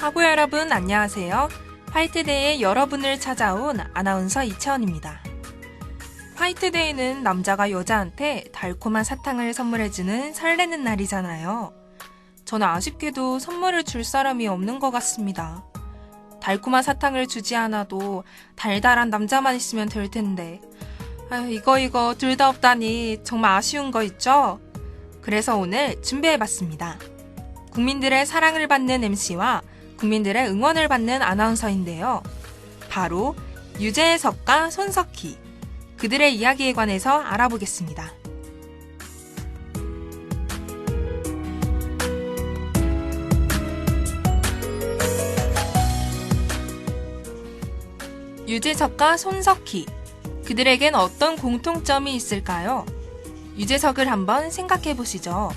하부 여러분 안녕하세요. 화이트데이에 여러분을 찾아온 아나운서 이채원입니다. 화이트데이는 남자가 여자한테 달콤한 사탕을 선물해주는 설레는 날이잖아요. 저는 아쉽게도 선물을 줄 사람이 없는 것 같습니다. 달콤한 사탕을 주지 않아도 달달한 남자만 있으면 될 텐데. 이거 둘 다 없다니 정말 아쉬운 거 있죠? 그래서 오늘 준비해봤습니다. 국민들의 사랑을 받는 MC와 국민들의 응원을 받는 아나운서인데요. 바로 유재석과 손석희, 그들의 이야기에 관해서 알아보겠습니다. 유재석과 손석희, 그들에겐 어떤 공통점이 있을까요? 유재석을 한번 생각해 보시죠.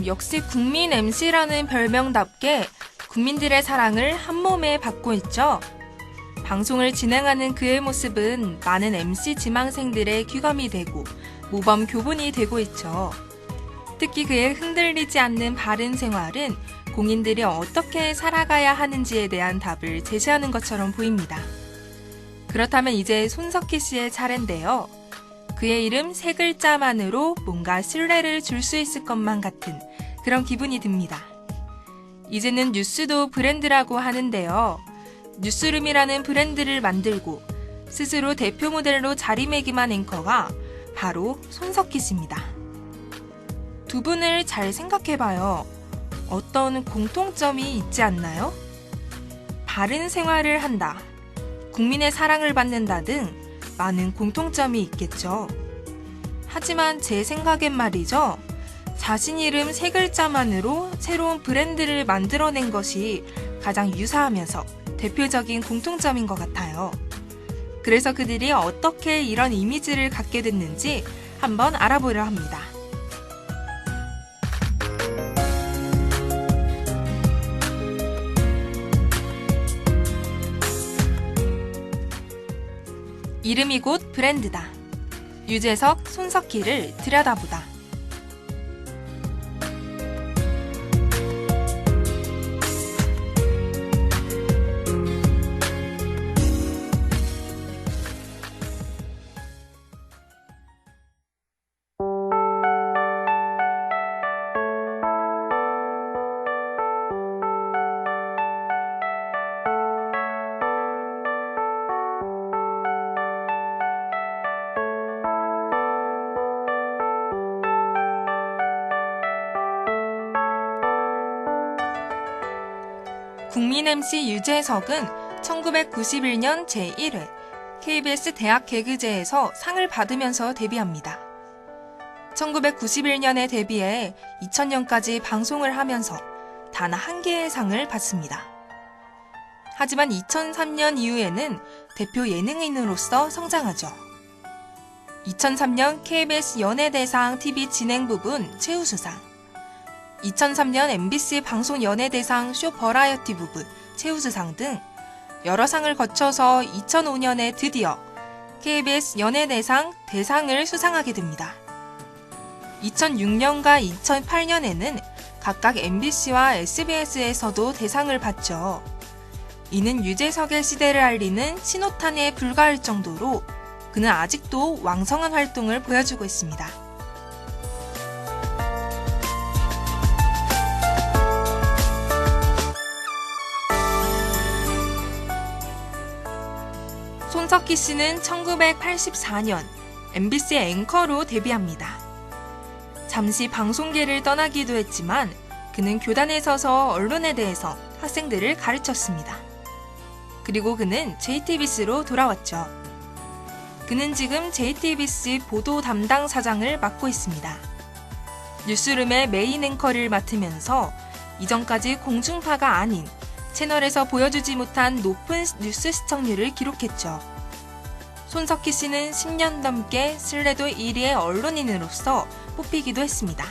역시 국민 MC라는 별명답게 국민들의 사랑을 한몸에 받고 있죠. 방송을 진행하는 그의 모습은 많은 MC 지망생들의 귀감이 되고 모범 교본이 되고 있죠. 특히 그의 흔들리지 않는 바른 생활은 공인들이 어떻게 살아가야 하는지에 대한 답을 제시하는 것처럼 보입니다. 그렇다면 이제 손석희 씨의 차례인데요. 그의 이름 세 글자만으로 뭔가 신뢰를 줄 수 있을 것만 같은 그런 기분이 듭니다. 이제는 뉴스도 브랜드라고 하는데요. 뉴스룸이라는 브랜드를 만들고 스스로 대표 모델로 자리매김한 앵커가 바로 손석희 씨입니다. 두 분을 잘 생각해봐요. 어떤 공통점이 있지 않나요? 바른 생활을 한다, 국민의 사랑을 받는다 등 많은 공통점이 있겠죠. 하지만 제 생각엔 말이죠. 자신 이름 세 글자만으로 새로운 브랜드를 만들어낸 것이 가장 유사하면서 대표적인 공통점인 것 같아요. 그래서 그들이 어떻게 이런 이미지를 갖게 됐는지 한번 알아보려 합니다. 이름이 곧 브랜드다. 유재석, 손석희를 들여다보다. 국민 MC 유재석은 1991년 제1회 KBS 대학 개그제에서 상을 받으면서 데뷔합니다. 1991년에 데뷔해 2000년까지 방송을 하면서 단 한 개의 상을 받습니다. 하지만 2003년 이후에는 대표 예능인으로서 성장하죠. 2003년 KBS 연예대상 TV 진행 부분 최우수상, 2003년 MBC 방송연예대상 쇼 버라이어티 부분 최우수상 등 여러 상을 거쳐서 2005년에 드디어 KBS 연예대상 대상을 수상하게 됩니다. 2006년과 2008년에는 각각 MBC와 SBS에서도 대상을 받죠. 이는 유재석의 시대를 알리는 신호탄에 불과할 정도로 그는 아직도 왕성한 활동을 보여주고 있습니다. 손석희 씨는 1984년 MBC 앵커로 데뷔합니다. 잠시 방송계를 떠나기도 했지만 그는 교단에 서서 언론에 대해서 학생들을 가르쳤습니다. 그리고 그는 JTBC로 돌아왔죠. 그는 지금 JTBC 보도 담당 사장을 맡고 있습니다. 뉴스룸의 메인 앵커를 맡으면서 이전까지 공중파가 아닌 채널에서 보여주지 못한 높은 뉴스 시청률을 기록했죠. 손석희 씨는 10년 넘게 신뢰도 1위의 언론인으로서 뽑히기도 했습니다.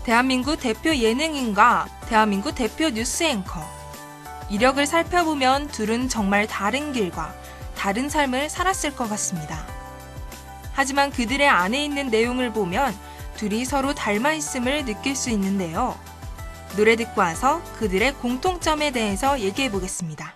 대한민국 대표 예능인과 대한민국 대표 뉴스 앵커. 이력을 살펴보면 둘은 정말 다른 길과 다른 삶을 살았을 것 같습니다. 하지만 그들의 안에 있는 내용을 보면 둘이 서로 닮아 있음을 느낄 수 있는데요. 노래 듣고 와서 그들의 공통점에 대해서 얘기해 보겠습니다.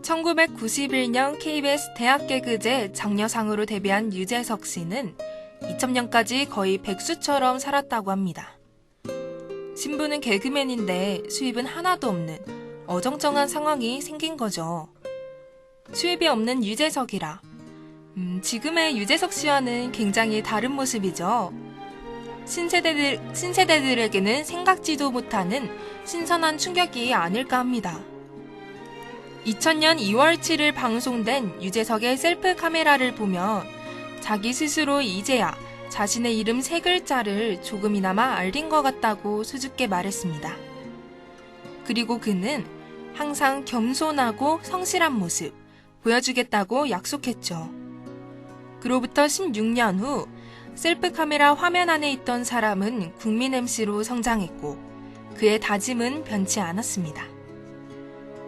(1991년) KBS 대학개그제 장려상으로 데뷔한 유재석 씨는 2000년까지 거의 백수처럼 살았다고 합니다. 신부는 개그맨인데 수입은 하나도 없는 어정쩡한 상황이 생긴 거죠. 수입이 없는 유재석이라 지금의 유재석 씨와는 굉장히 다른 모습이죠. 신세대들에게는 생각지도 못하는 신선한 충격이 아닐까 합니다. 2000년 2월 7일 방송된 유재석의 셀프 카메라를 보면 자기 스스로 이제야 자신의 이름 3글자를 조금이나마 알린 것 같다고 수줍게 말했습니다. 그리고 그는 항상 겸손하고 성실한 모습 보여주겠다고 약속했죠. 그로부터 16년 후 셀프 카메라 화면 안에 있던 사람은 국민 MC로 성장했고 그의 다짐은 변치 않았습니다.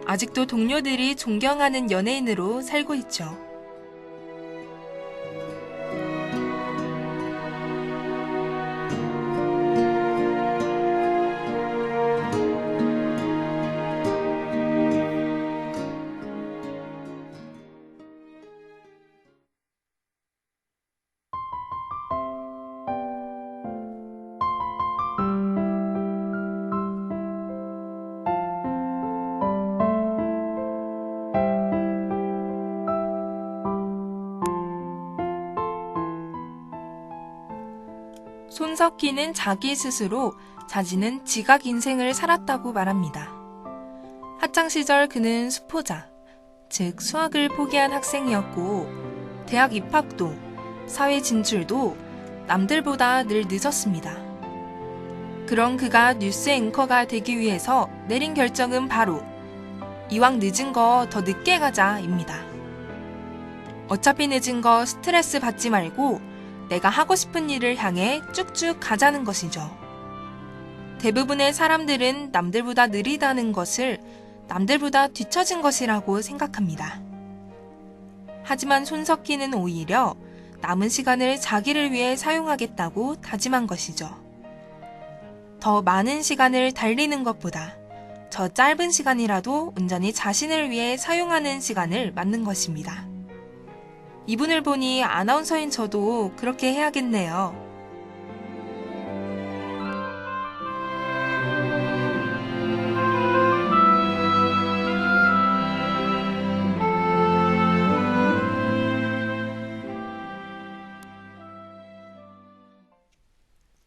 아직도 동료들이 존경하는 연예인으로 살고 있죠. 손석희는 자기 스스로 자신은 지각 인생을 살았다고 말합니다. 학창 시절 그는 수포자, 즉 수학을 포기한 학생이었고 대학 입학도, 사회 진출도 남들보다 늘 늦었습니다. 그런 그가 뉴스 앵커가 되기 위해서 내린 결정은 바로 이왕 늦은 거 더 늦게 가자입니다. 어차피 늦은 거 스트레스 받지 말고 내가 하고 싶은 일을 향해 쭉쭉 가자는 것이죠. 대부분의 사람들은 남들보다 느리다는 것을 남들보다 뒤처진 것이라고 생각합니다. 하지만 손석희는 오히려 남은 시간을 자기를 위해 사용하겠다고 다짐한 것이죠. 더 많은 시간을 달리는 것보다 저 짧은 시간이라도 온전히 자신을 위해 사용하는 시간을 맞는 것입니다. 이분을 보니 아나운서인 저도 그렇게 해야겠네요.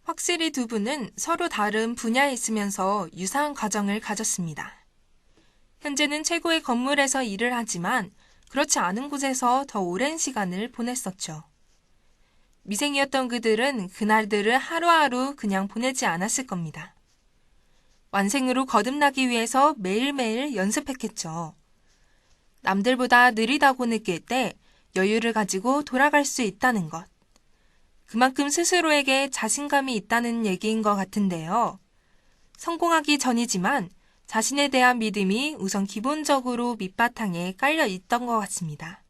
확실히 두 분은 서로 다른 분야에 있으면서 유사한 과정을 가졌습니다. 현재는 최고의 건물에서 일을 하지만 그렇지 않은 곳에서 더 오랜 시간을 보냈었죠. 미생이었던 그들은 그날들을 하루하루 그냥 보내지 않았을 겁니다. 완생으로 거듭나기 위해서 매일매일 연습했겠죠. 남들보다 느리다고 느낄 때 여유를 가지고 돌아갈 수 있다는 것. 그만큼 스스로에게 자신감이 있다는 얘기인 것 같은데요. 성공하기 전이지만 자신에 대한 믿음이 우선 기본적으로 밑바탕에 깔려 있던 것 같습니다.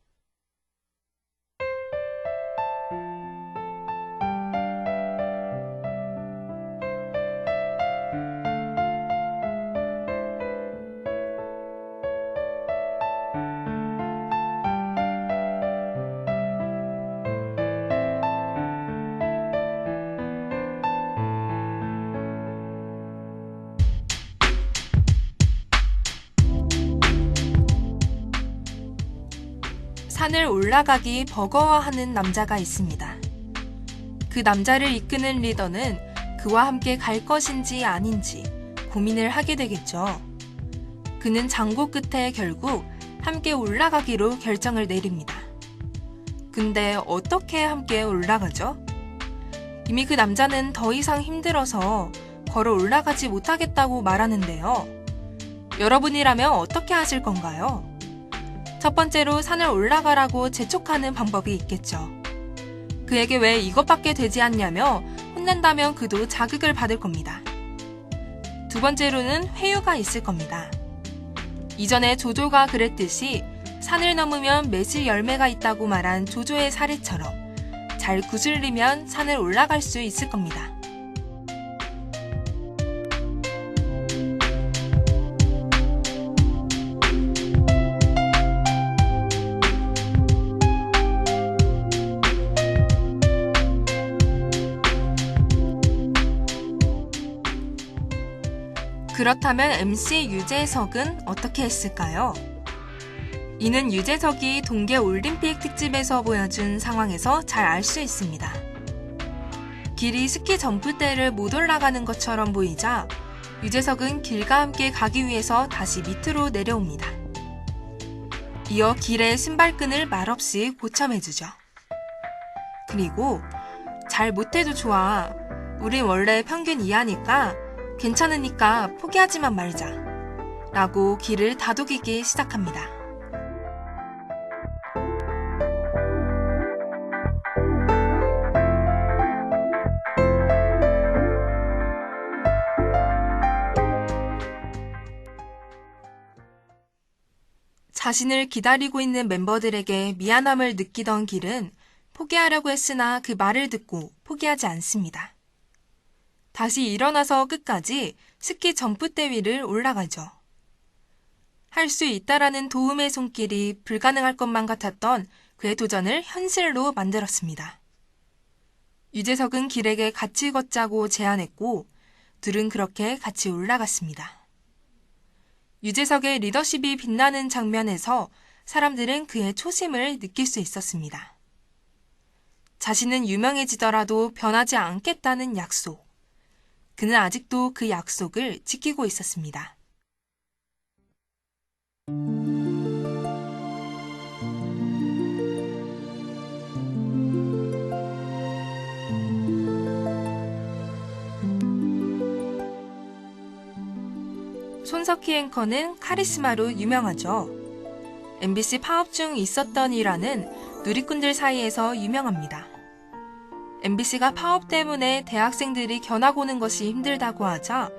산을 올라가기 버거워하는 남자가 있습니다. 그 남자를 이끄는 리더는 그와 함께 갈 것인지 아닌지 고민을 하게 되겠죠. 그는 장고 끝에 결국 함께 올라가기로 결정을 내립니다. 근데 어떻게 함께 올라가죠? 이미 그 남자는 더 이상 힘들어서 걸어 올라가지 못하겠다고 말하는데요. 여러분이라면 어떻게 하실 건가요? 첫 번째로 산을 올라가라고 재촉하는 방법이 있겠죠. 그에게 왜 이것밖에 되지 않냐며 혼낸다면 그도 자극을 받을 겁니다. 두 번째로는 회유가 있을 겁니다. 이전에 조조가 그랬듯이 산을 넘으면 매실 열매가 있다고 말한 조조의 사례처럼 잘 구슬리면 산을 올라갈 수 있을 겁니다. 그렇다면 MC 유재석은 어떻게 했을까요? 이는 유재석이 동계올림픽 특집에서 보여준 상황에서 잘 알 수 있습니다. 길이 스키 점프대를 못 올라가는 것처럼 보이자 유재석은 길과 함께 가기 위해서 다시 밑으로 내려옵니다. 이어 길의 신발끈을 말없이 고쳐매주죠. 그리고 잘 못해도 좋아. 우린 원래 평균 이하니까 괜찮으니까 포기하지만 말자. 라고 길을 다독이기 시작합니다. 자신을 기다리고 있는 멤버들에게 미안함을 느끼던 길은 포기하려고 했으나 그 말을 듣고 포기하지 않습니다. 다시 일어나서 끝까지 스키 점프대 위를 올라가죠. 할 수 있다라는 도움의 손길이 불가능할 것만 같았던 그의 도전을 현실로 만들었습니다. 유재석은 길에게 같이 걷자고 제안했고 둘은 그렇게 같이 올라갔습니다. 유재석의 리더십이 빛나는 장면에서 사람들은 그의 초심을 느낄 수 있었습니다. 자신은 유명해지더라도 변하지 않겠다는 약속. 그는 아직도 그 약속을 지키고 있었습니다. 손석희 앵커는 카리스마로 유명하죠. MBC 파업 중 있었던 일화는 누리꾼들 사이에서 유명합니다. MBC가 파업 때문에 대학생들이 견학 오는 것이 힘들다고 하자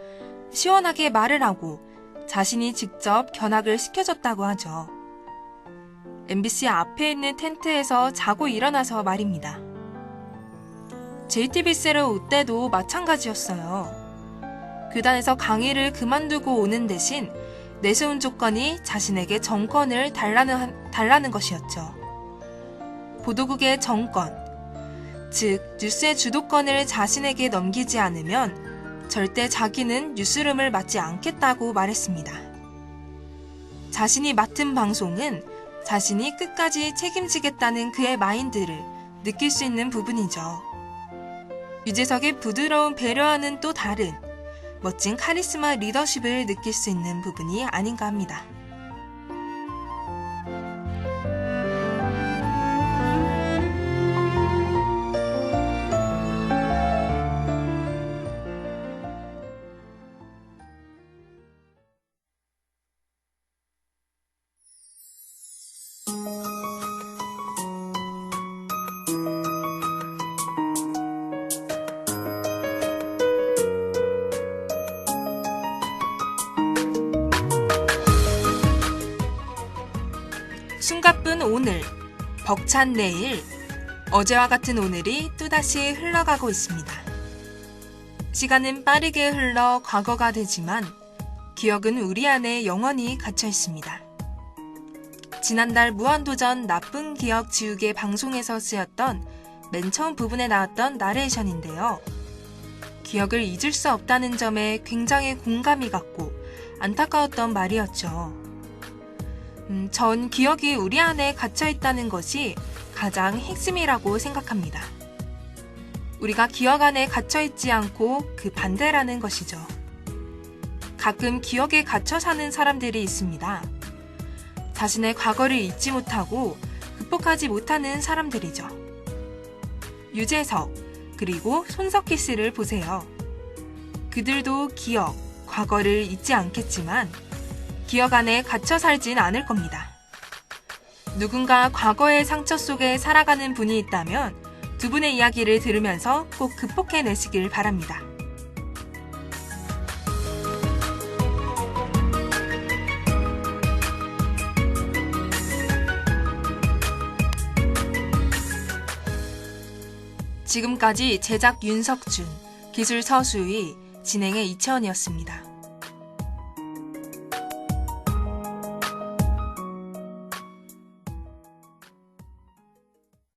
시원하게 말을 하고 자신이 직접 견학을 시켜줬다고 하죠. MBC 앞에 있는 텐트에서 자고 일어나서 말입니다. JTBC를 올 때도 마찬가지였어요. 교단에서 강의를 그만두고 오는 대신 내세운 조건이 자신에게 정권을 달라는 것이었죠. 보도국의 정권, 즉 뉴스의 주도권을 자신에게 넘기지 않으면 절대 자기는 뉴스룸을 맡지 않겠다고 말했습니다. 자신이 맡은 방송은 자신이 끝까지 책임지겠다는 그의 마인드를 느낄 수 있는 부분이죠. 유재석의 부드러운 배려와는 또 다른 멋진 카리스마 리더십을 느낄 수 있는 부분이 아닌가 합니다. 숨가쁜 오늘, 벅찬 내일, 어제와 같은 오늘이 또다시 흘러가고 있습니다. 시간은 빠르게 흘러 과거가 되지만 기억은 우리 안에 영원히 갇혀 있습니다. 지난달 무한도전 나쁜 기억 지우개 방송에서 쓰였던 맨 처음 부분에 나왔던 나레이션인데요. 기억을 잊을 수 없다는 점에 굉장히 공감이 갔고 안타까웠던 말이었죠. 전 기억이 우리 안에 갇혀 있다는 것이 가장 핵심이라고 생각합니다. 우리가 기억 안에 갇혀 있지 않고 그 반대라는 것이죠. 가끔 기억에 갇혀 사는 사람들이 있습니다. 자신의 과거를 잊지 못하고 극복하지 못하는 사람들이죠. 유재석, 그리고 손석희 씨를 보세요. 그들도 기억, 과거를 잊지 않겠지만 기억 안에 갇혀 살진 않을 겁니다. 누군가 과거의 상처 속에 살아가는 분이 있다면 두 분의 이야기를 들으면서 꼭 극복해내시길 바랍니다. 지금까지 제작 윤석준, 기술 서수희, 진행의 이채원이었습니다.